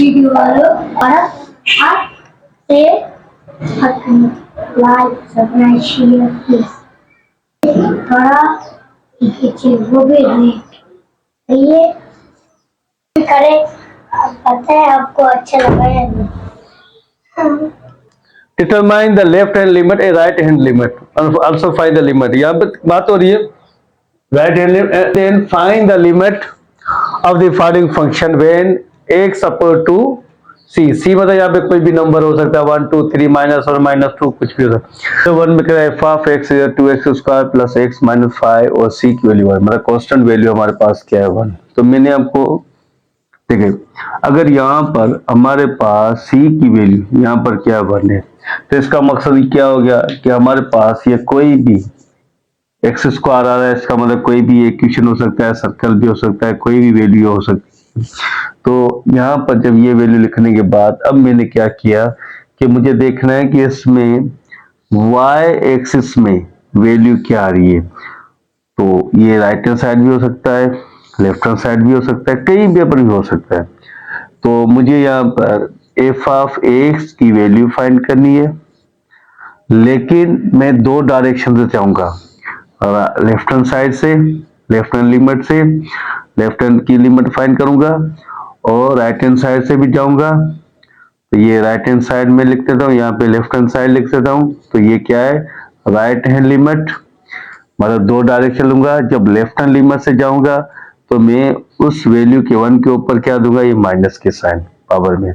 Video और आपसे like subscribe share please थोड़ा पीछे वो भी ये करें। पता है आपको अच्छा लगा या नहीं। Determine the left hand limit, a right hand limit. Also find the limit. यहाँ पे बात हो रही है right hand limit. Then find the limit of the following function when x equal to c. c मतलब यहाँ पे कोई भी नंबर हो सकता है 1 2 3 -1 -2 कुछ भी हो सकता है। तो 1 में क्या है f of x is 2x² plus x minus 5 और c की वैल्यू 1 मतलब कांस्टेंट वैल्यू हमारे पास क्या है 1। तो मैंने आपको देखिए अगर यहाँ पर हमारे पास c की वैल्यू यहाँ पर क्या 1 है तो इसका मकसद क्या हो गया कि हमारे पास ये कोई भी x स्क्वायर आ रहा है, इसका मतलब कोई भी इक्वेशन हो सकता है, सर्कल भी हो सकता है, कोई भी वैल्यू हो सकती है। तो यहाँ पर जब ये वैल्यू लिखने के बाद अब मैंने क्या किया कि मुझे देखना है कि इसमें y एक्सिस में वैल्यू क्या आ रही है। तो ये राइट हैंड साइड भी हो सकता है, लेफ्ट हैंड साइड भी हो सकता है, कहीं भी पर भी हो सकता है। तो मुझे यहाँ पर f ऑफ x की वैल्यू फाइंड करनी है, लेकिन मैं दो डायरेक्शन से चाहूंगा, लेफ्ट हैंड साइड से, लेफ्ट हैंड लिमिट से लेफ्ट हैंड की लिमिट फाइंड करूंगा और राइट हैंड साइड से भी जाऊंगा। तो ये राइट हैंड साइड में लिख देता हूँ, यहाँ पे लेफ्ट हैंड साइड लिख देता हूँ। तो ये क्या है राइट हैंड लिमिट, मतलब दो डायरेक्शन लूंगा। जब लेफ्ट हैंड लिमिट से जाऊंगा तो मैं उस वैल्यू के 1 के ऊपर क्या दूंगा, ये माइनस के साइन पावर में,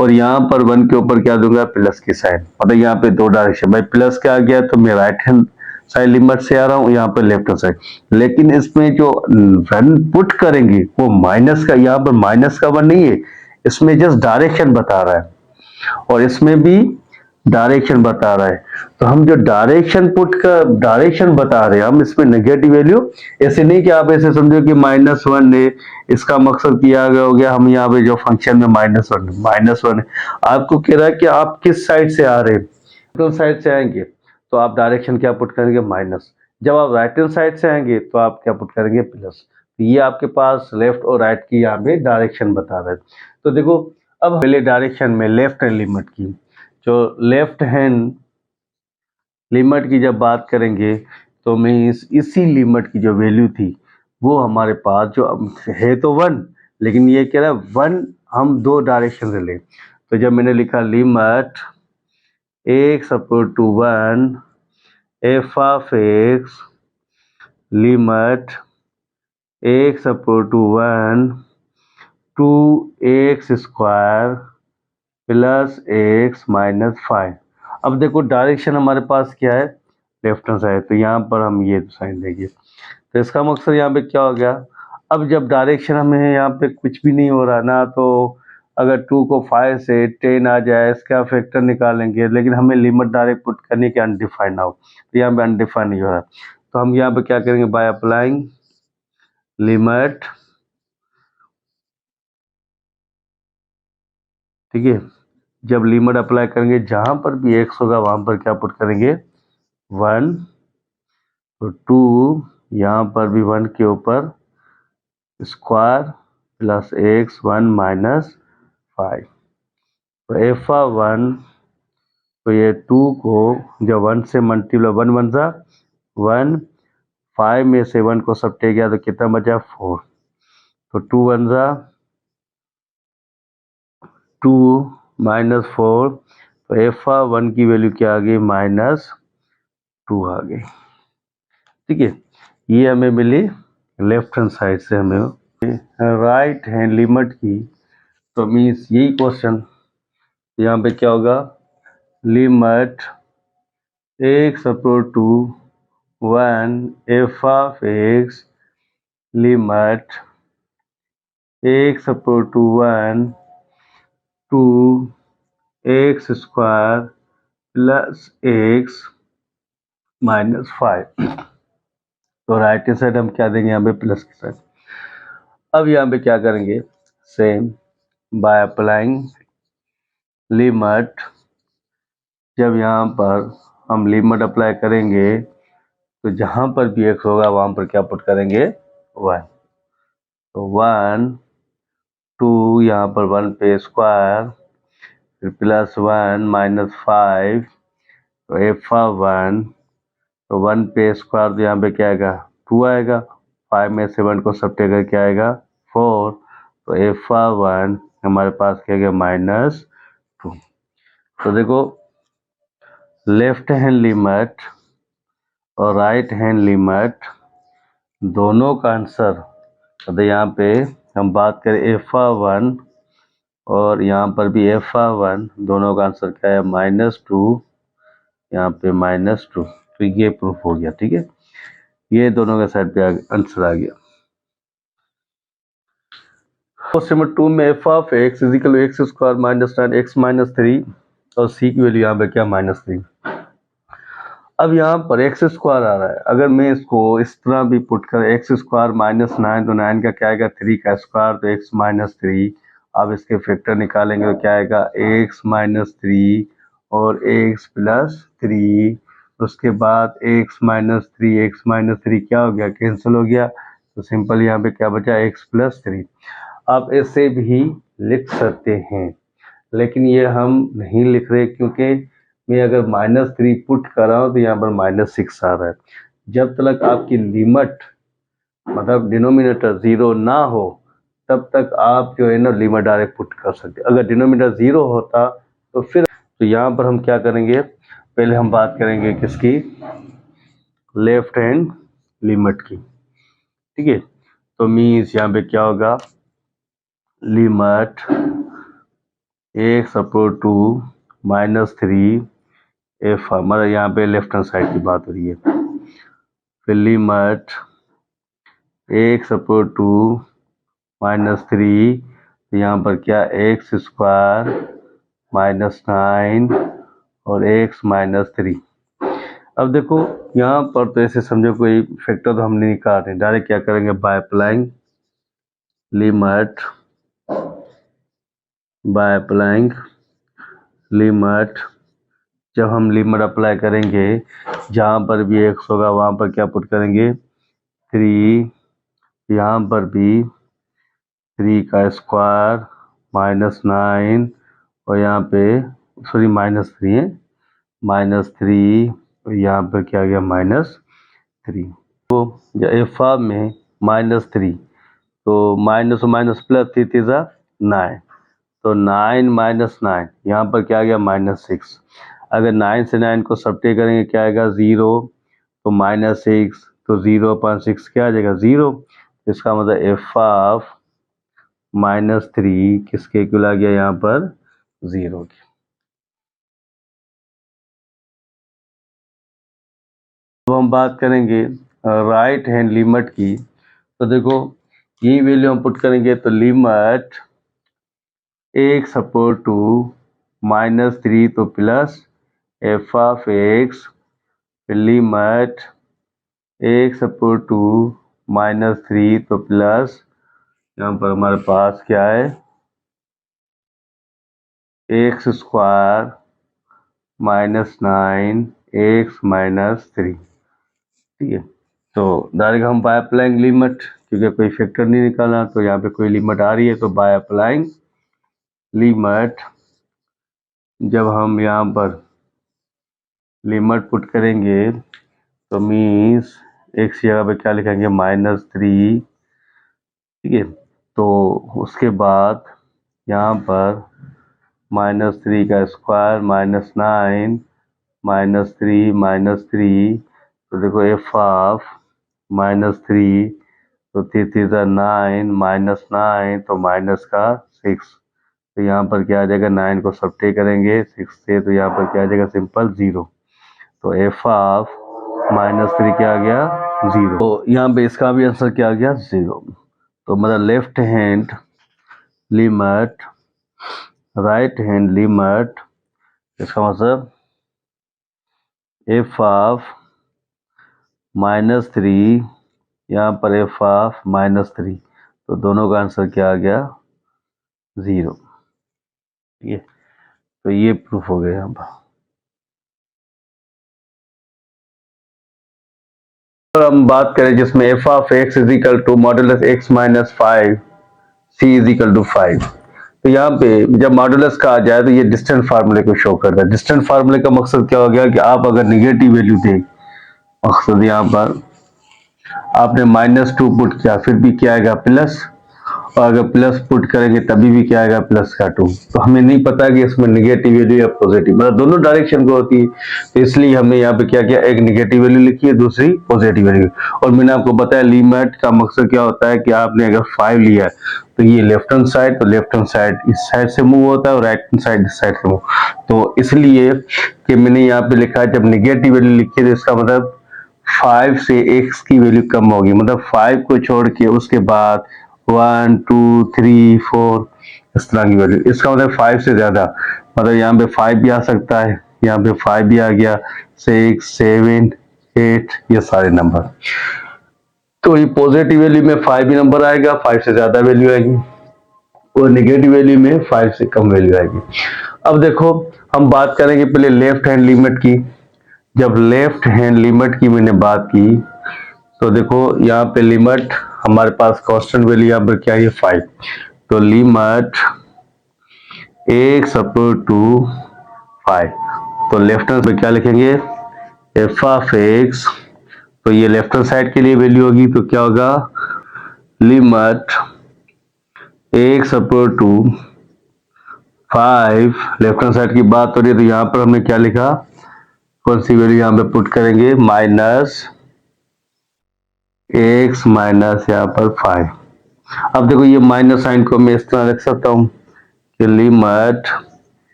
और यहाँ पर 1 के ऊपर क्या दूंगा, प्लस के साइन। मतलब यहाँ पे दो डायरेक्शन, भाई प्लस का आ गया तो मैं राइट हैंड साइड लिमिट से आ रहा हूँ, यहाँ पर लेफ्ट हैंड साइड। लेकिन इसमें जो 1 पुट करेंगे वो माइनस का, यहाँ पर माइनस का 1 नहीं है, इसमें जस्ट डायरेक्शन बता रहा है और इसमें भी डायरेक्शन बता रहा है। तो हम जो डायरेक्शन पुट का डायरेक्शन बता रहे हैं, हम इसमें नेगेटिव वैल्यू, ऐसे नहीं कि आप ऐसे समझो कि -1 है, इसका मकसद किया गया हो गया हम यहाँ पे जो फंक्शन में -1 है। आपको कह रहा है कि आप किस साइड से आ रहे हैं, तो साइड से आएंगे तो आप डायरेक्शन क्या पुट करेंगे माइनस, जब आप राइट हैंड साइड से आएंगे तो आप क्या पुट करेंगे प्लस। तो ये आपके पास लेफ्ट और राइट की यहाँ पे डायरेक्शन बता रहा है। तो देखो अब पहले डायरेक्शन में लेफ्ट हैंड लिमिट की, जो लेफ्ट हैंड लिमिट की जब बात करेंगे तो मैं इसी लिमिट की जो वैल्यू थी वो हमारे पास जो है तो 1, लेकिन ये कह रहा है 1 हम दो डायरेक्शन से लें। तो जब मैंने लिखा limit x approach to 1 f of x limit x approach to 1 2x square plus x minus 5। अब देखो डायरेक्शन हमारे पास क्या है लेफ्ट हैंड साइड, तो यहाँ पर हम ये साइन देंगे। तो इसका मकसद यहाँ पे क्या हो गया, अब जब डायरेक्शन हमें यहाँ पे कुछ भी नहीं हो रहा ना, तो अगर 2 को 5 से 10 आ जाए इसका फैक्टर निकालेंगे, लेकिन हमें लिमिट डायरेक्ट पुट करनी कि अनडिफाइंड ना हो, तो यहाँ पे अनडिफाइंड नहीं हो रहा। तो हम यहाँ पे क्या करेंगे, बाय अप्लाइंग लिमिट, ठीक है। जब लिमिट अप्लाई करेंगे जहां पर भी x होगा वहां पर क्या पुट करेंगे 1, तो 2 यहाँ पर भी 1 के ऊपर स्क्वायर प्लस x 1 माइनस 5। तो f ऑफ 1, तो ये 2 को जब 1 से मल्टीप्लाई 1 1 सा 1, 5 में से 1 को सब्ट्रैक्ट किया तो कितना बचा 4। तो 2 1 सा 2 माइनस 4, तो f ऑफ 1 की वैल्यू क्या आ गई -2 आ गई, ठीक है। ये हमें मिली लेफ्ट हैंड साइड से, हमें राइट हैंड लिमिट की। तो मीन्स यही क्वेश्चन यहाँ पे क्या होगा, limit x approach to 1 f of x limit x approach to 1 2x square plus x minus 5। तो राइट हैंड साइड हम क्या देंगे यहाँ पे प्लस के साइड। अब यहाँ पे क्या करेंगे सेम बाय अप्लाइंग लिमिट, जब यहाँ पर हम लिमिट अप्लाई करेंगे तो जहाँ पर भी x होगा वहाँ पर क्या पुट करेंगे 1। तो 1 2 यहाँ पर 1 पे स्क्वायर फिर +1 -5 तो f1 तो 1 पे स्क्वायर तो यहाँ पे क्या आएगा 2 आएगा, 5 में से 1 को सब्ट्रैक्ट करके क्या आएगा 4 तो f1 हमारे पास क्या गया -2। तो देखो लेफ्ट हैंड लिमिट और राइट हैंड लिमिट दोनों का आंसर, तो यहाँ पे हम बात करें f1 और यहाँ पर भी f1 दोनों का आंसर क्या है -2, यहाँ पे -2। तो ये प्रूफ हो गया, ठीक है, ये दोनों के साइड पे आंसर आ गया। क्वेश्चन नंबर 2 में f(x) = x² - 9x - 3 और c की वैल्यू यहाँ पे क्या -3। अब यहाँ पर x² आ रहा है, अगर मैं इसको इस तरह भी पुट कर x² - 9 तो 9 का क्या आएगा 3 का स्क्वायर तो x - 3। अब इसके फैक्टर निकालेंगे तो क्या आएगा x - 3 और x + 3, उसके बाद x - 3 क्या हो गया कैंसिल हो गया, तो सिंपल यहाँ पे क्या बचा x + 3। आप ऐसे भी लिख सकते हैं लेकिन ये हम नहीं लिख रहे क्योंकि मैं अगर -3 पुट कर रहा हूँ तो यहाँ पर -6 आ रहा है। जब तक आपकी लिमिट मतलब डिनोमिनेटर 0 ना हो तब तक आप जो है ना लिमिट डायरेक्ट पुट कर सकते। अगर डिनोमिनेटर 0 होता तो फिर तो यहाँ पर हम क्या करेंगे, पहले हम बात करेंगे किसकी, लेफ्ट हैंड लिमिट की, ठीक है। तो मीन्स यहाँ पे क्या होगा लिमिट x/2 -3 f, मतलब यहाँ पे लेफ्ट हैंड साइड की बात हो रही है। फिर लिमिट x/2 -3 यहाँ पर क्या x² -9 और x - 3। अब देखो यहाँ पर तो ऐसे समझो कोई फैक्टर तो हम नहीं निकाल रहे, डायरेक्ट क्या करेंगे बाय अप्लाइंग लिमिट जब हम लिमिट अप्लाई करेंगे जहाँ पर भी x होगा वहाँ पर क्या पुट करेंगे 3, यहाँ पर भी 3 का स्क्वायर -9 और यहाँ पे सॉरी -3 है -3 और यहाँ पर क्या गया -3। तो f में -3 तो माइनस और माइनस प्लस 3 × 9 तो 9 - 9 यहाँ पर क्या गया -6। अगर 9 से 9 को सब्ट्रैक्ट करेंगे क्या आएगा 0 तो -6 तो 0/6 क्या आ जाएगा 0। इसका मतलब f -3 किसके इक्वल आ गया यहाँ पर 0 के। तो हम बात करेंगे राइट हैंड लिमिट की। तो देखो यही वैल्यू हम पुट करेंगे तो लिमिट x/2 -3 तो प्लस f(x) फिर लिमिट x/2 -3 तो प्लस यहाँ पर हमारे पास क्या है x² -9 x - 3, ठीक है। तो डायरेक्ट हम बाय अप्लाइंग लिमिट, क्योंकि कोई फैक्टर नहीं निकालना तो यहाँ पे कोई लिमिट आ रही है तो बाय अप्लाइंग लिमिट जब हम यहाँ पर लिमिट पुट करेंगे तो मीन्स x जगह पे क्या लिखेंगे -3, ठीक है। तो उसके बाद यहाँ पर -3 का स्क्वायर -9 -3 तो देखो f(-3) तो 3 × 9 -9 तो -6 तो यहाँ पर क्या आ जाएगा 9 को सब्ट्रैक्ट करेंगे 6 से तो यहाँ पर क्या आ जाएगा सिंपल 0। तो f(-3) क्या आ गया 0। तो यहाँ पे इसका भी आंसर क्या आ गया 0। तो मतलब left hand limit right hand limit इसका मतलब f(-3) यहाँ पर f(-3) तो दोनों का आंसर क्या आ गया 0, ठीक है। तो ये प्रूफ हो गया यहाँ पर। हम बात करें जिसमें f(x) = (x - 5) c = 5। तो यहाँ पे जब मॉडुलस का आ जाए तो ये डिस्टेंट फार्मूले को शो करता है। डिस्टेंट फार्मूले का मकसद क्या हो गया कि आप अगर निगेटिव वैल्यू दें, मकसद यहाँ पर आपने -2 पुट किया, फिर भी क्या आएगा प्लस, और अगर प्लस पुट करेंगे तभी भी क्या आएगा प्लस का 2। तो हमें नहीं पता कि इसमें निगेटिव वैल्यू या पॉजिटिव, मतलब दोनों डायरेक्शन को होती है। तो इसलिए हमने यहाँ पे क्या किया, एक निगेटिव वैल्यू लिखी है, दूसरी पॉजिटिव वैल्यू। और मैंने आपको बताया लिमिट का मकसद क्या होता है कि आपने अगर 5 लिया है तो ये लेफ्ट हैंड साइड, तो लेफ्ट हैंड साइड इस साइड से मूव होता है और राइट हैंड साइड इस साइड से मूव। तो इसलिए कि मैंने यहाँ पे लिखा है जब निगेटिव वैल्यू लिखी है तो इसका मतलब 5 से x की वैल्यू कम होगी, मतलब 5 को छोड़ के उसके बाद 1 2 3 4 इस तरह की वैल्यू। इसका मतलब 5 से ज्यादा, मतलब यहाँ पे 5 भी आ सकता है, यहाँ पे 5 भी आ गया, 6 7 8 ये सारे नंबर। तो ये पॉजिटिव वैल्यू में 5 भी नंबर आएगा, 5 से ज्यादा वैल्यू आएगी, और नेगेटिव वैल्यू में 5 से कम वैल्यू आएगी। अब देखो हम बात करेंगे पहले लेफ्ट हैंड लिमिट की। जब लेफ्ट हैंड लिमिट की मैंने बात की तो देखो यहाँ पे लिमिट हमारे पास कांस्टेंट वैल्यू यहाँ पर क्या है 5, तो लिमिट x अपर टू 5, तो लेफ्ट हैंड पे क्या लिखेंगे f ऑफ x, तो ये लेफ्ट हैंड साइड के लिए वैल्यू होगी, तो क्या होगा limit x upper two 5, left hand side की बात हो रही है तो यहाँ पर हमने क्या लिखा, कौन सी वैल्यू यहाँ पे पुट करेंगे, माइनस x माइनस यहाँ पर 5। अब देखो ये माइनस साइन को मैं इस तरह रख सकता हूँ कि limit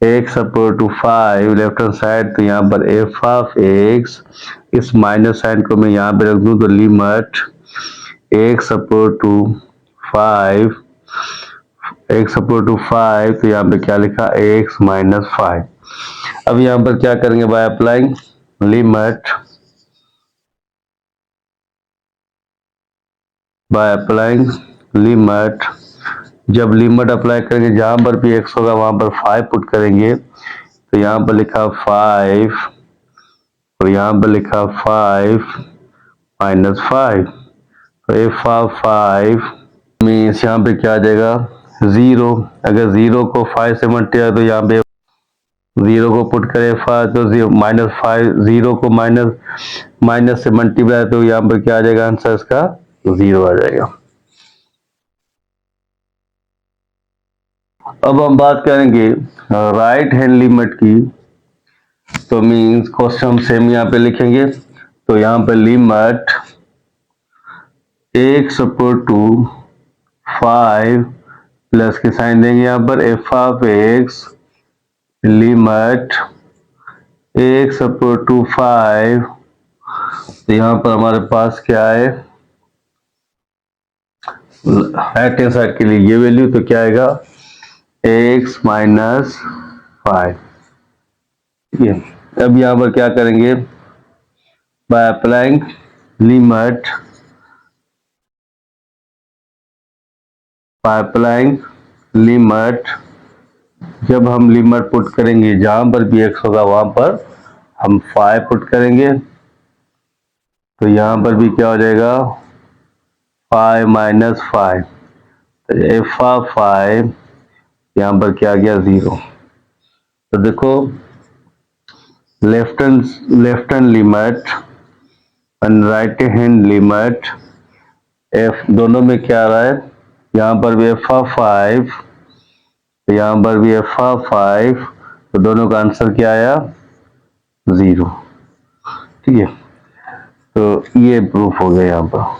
x upper two 5 left hand side, तो यहाँ पर f ऑफ x, इस माइनस साइन को मैं यहाँ पे रख दूँ तो limit x upper two 5, x upper two 5, तो यहाँ पे क्या लिखा x माइनस 5। अब यहाँ पर क्या करेंगे, by applying limit, by applying limit, जब लिमिट अप्लाई करेंगे जहां पर भी x होगा वहां पर 5 पुट करेंगे, तो यहाँ पर लिखा 5 और यहाँ पर लिखा 5 माइनस 5, तो f ऑफ 5 मीन्स यहाँ पे क्या आ जाएगा 0। अगर 0 को 5 से मल्टीप्लाई तो यहाँ पे 0 को पुट करें 5 तो 0 माइनस 5, 0 को माइनस से मल्टीप्लाई तो यहाँ पर क्या आ जाएगा आंसर इसका 0 आ जाएगा। अब हम बात करेंगे राइट हैंड लिमिट की, तो मीन्स क्वेश्चन हम सेम यहाँ पे लिखेंगे, तो यहाँ पे limit x upper two 5 plus के साइन देंगे यहाँ पर f of x, limit x upper two 5, तो यहाँ पर हमारे पास क्या है राइट हैंड साइड के लिए ये वैल्यू, तो क्या आएगा x माइनस 5। ठीक है, अब यहाँ पर क्या करेंगे, by applying limit, by applying limit, जब हम लिमिट पुट करेंगे जहां पर भी x होगा वहां पर हम 5 पुट करेंगे, तो यहां पर भी क्या हो जाएगा 5 माइनस 5, तो f ऑफ 5 यहाँ पर क्या आ गया 0। तो देखो left hand limit and right hand limit, f दोनों में क्या आ रहा है, यहाँ पर भी f ऑफ 5, तो यहाँ पर भी f ऑफ 5, तो दोनों का आंसर क्या आया 0। ठीक है, तो ये प्रूफ हो गया यहाँ पर।